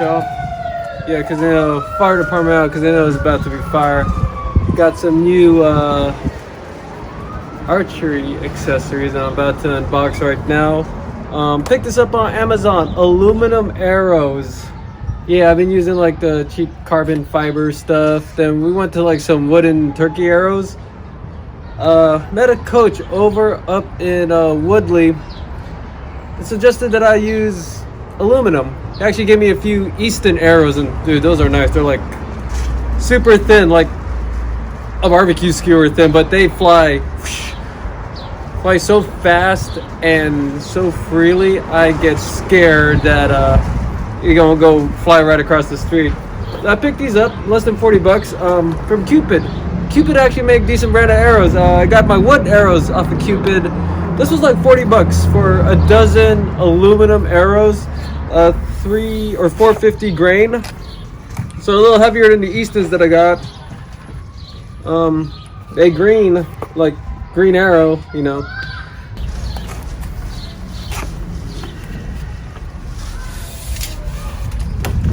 switch off. Yeah, because they know fire department out because they know it's about to be fire. Got some new archery accessories I'm about to unbox right now. Picked this up on Amazon. Aluminum arrows. Yeah, I've been using like the cheap carbon fiber stuff. Then we went to like some wooden turkey arrows. Met a coach up in Woodley. It suggested that I use aluminum. He actually gave me a few Easton arrows, and dude, those are nice. They're like super thin, like a barbecue skewer thin, but they fly so fast and so freely. I get scared that you're gonna go fly right across the street. I picked these up less than $40 from Cupid. Cupid actually make decent brand of arrows. I got my wood arrows off of Cupid. This was like $40 for a dozen aluminum arrows, 3 or 450 grain. So a little heavier than the Eastons that I got. They green, like green arrow, you know.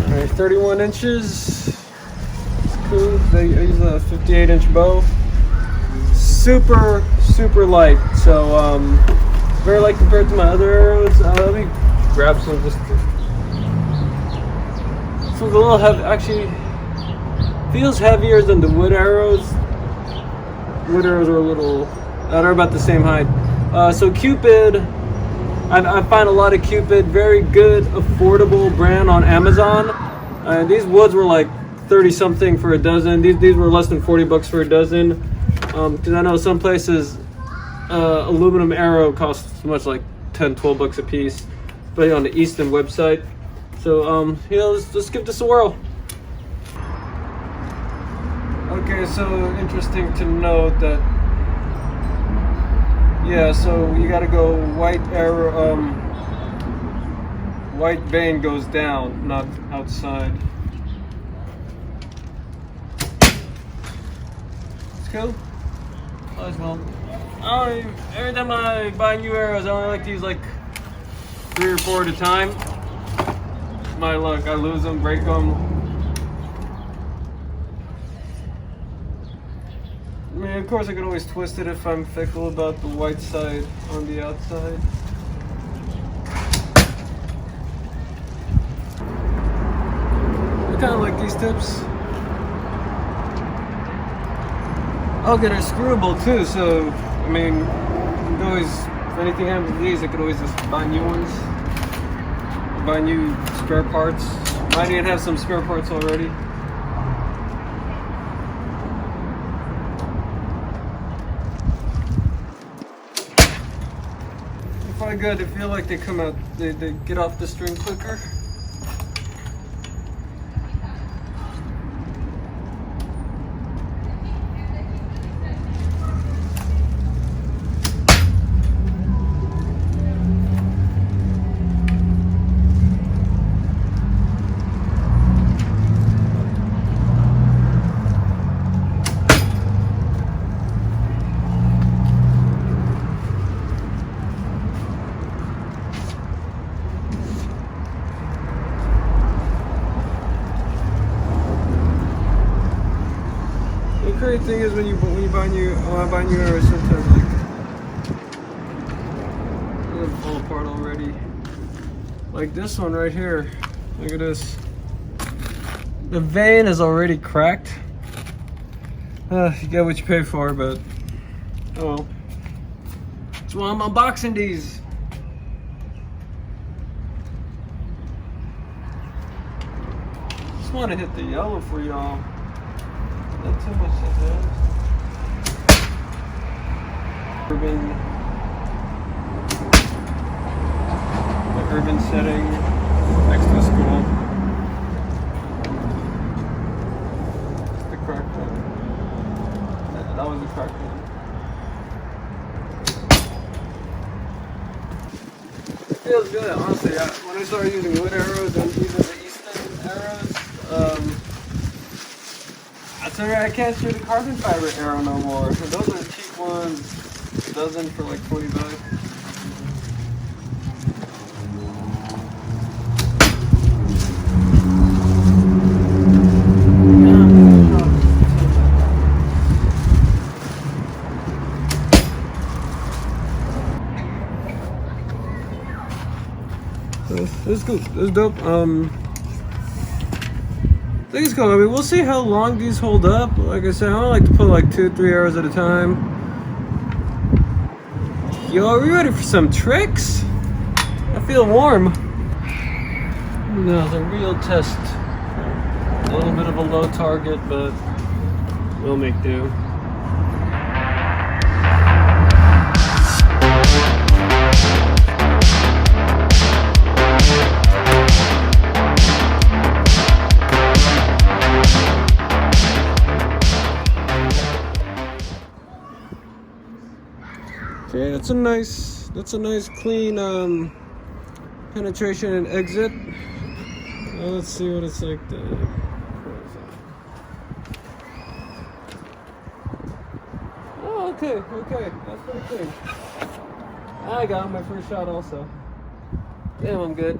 All right, 31 inches. It's cool. They use a 58-inch bow. Super light. So very light compared to my other arrows. Let me grab some. Just this one's a little heavy. Actually, feels heavier than the wood arrows. Wood arrows are they're about the same height. So Cupid, I find a lot of Cupid, very good, affordable brand on Amazon. These woods were like 30 something for a dozen. These were less than $40 for a dozen. Because I know some places aluminum arrow costs so much, like $10-12 a piece, but on the Easton website. So let's give this a whirl. Okay, so interesting to note that, yeah, so you gotta go white arrow, white vein goes down, not outside. It's cool. Well, every time I buy new arrows, I only like to use like 3 or 4 at a time. My luck, I lose them, break them. I mean, of course I can always twist it if I'm fickle about the white side on the outside. I kind of like these tips. Okay, they're screwable too, so I mean, you can always, if anything happens to these, I could always just buy new ones. Buy new spare parts. Might even have some spare parts already. Quite good. They feel like they come out, they get off the string quicker. The crazy thing is when you buy new, I buy new arrows, sometimes like they fall apart already. Like this one right here. Look at this. The vein is already cracked. You get what you pay for, but oh well. That's why I'm unboxing these. Just want to hit the yellow for y'all. Not too much of that. Urban setting next to the school. The cracked one. That was the cracked one. It feels good, honestly. When I started using wood arrows and using the Easton arrows, I can't shoot a carbon fiber arrow no more. Those are cheap ones, a dozen for like $20. This is cool. This is dope. I think it's cool. I mean, we'll see how long these hold up. Like I said, I don't like to put like 2-3 hours at a time. Yo, are we ready for some tricks? I feel warm. No, the real test. A little bit of a low target, but we'll make do. Okay, that's a nice clean penetration and exit. Let's see what it's like there. Oh, okay, that's pretty clean. I got my first shot also. Damn, I'm good.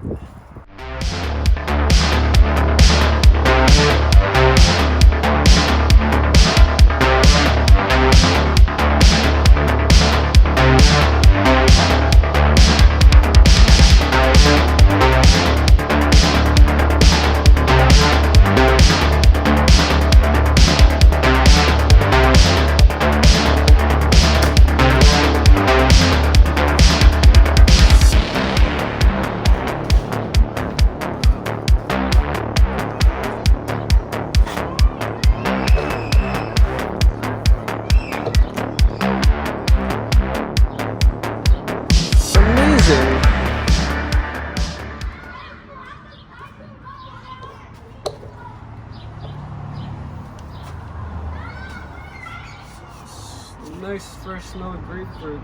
Nice fresh smell of grapefruit.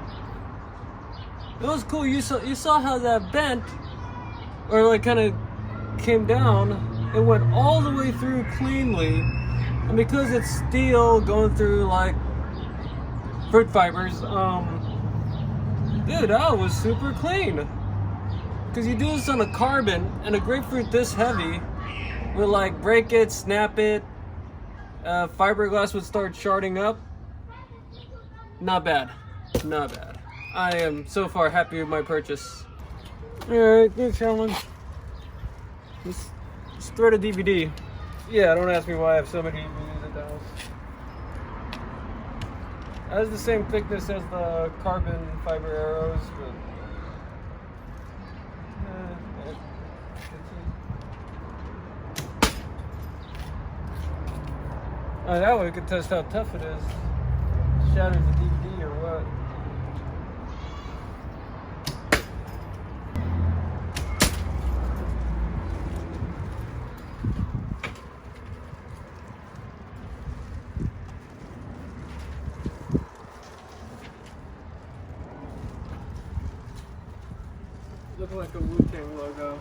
It was cool. You saw how that bent, or like kind of came down. It went all the way through cleanly, and because it's steel going through like fruit fibers, dude, that was super clean. Because you do this on a carbon, and a grapefruit this heavy would like break it, snap it. Fiberglass would start sharding up. Not bad. Not bad. I am so far happy with my purchase. Alright, new challenge. Let's thread a DVD. Yeah, don't ask me why I have so many DVDs at the house. That is the same thickness as the carbon fiber arrows, but that way we can test how tough it is. Shatters the DVD or what? Look like a Wu-Tang logo.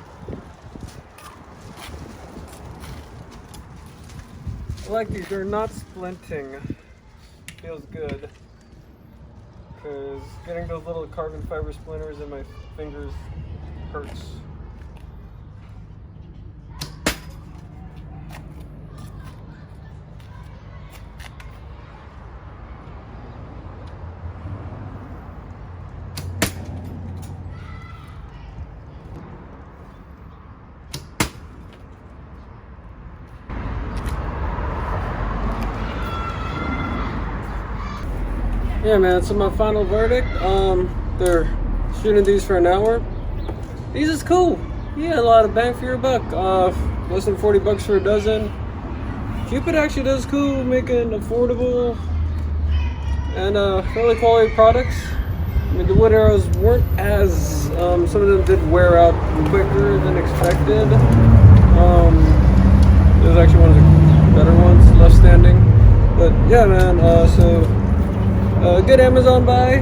I like these, they're not splinting. Feels good. Because getting those little carbon fiber splinters in my fingers hurts. Yeah, man, so my final verdict, they're shooting these for an hour. These is cool. You get a lot of bang for your buck. Less than $40 for a dozen. Cupid actually does cool, making affordable and fairly quality products. I mean, the wood arrows weren't as, some of them did wear out quicker than expected. It was actually one of the better ones left standing. But yeah, man, good Amazon buy.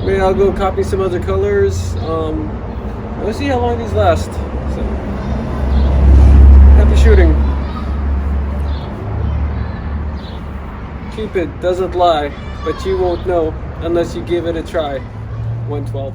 Maybe I'll go copy some other colors. Let's see how long these last. So, happy shooting. Cupid doesn't lie, but you won't know unless you give it a try. 112.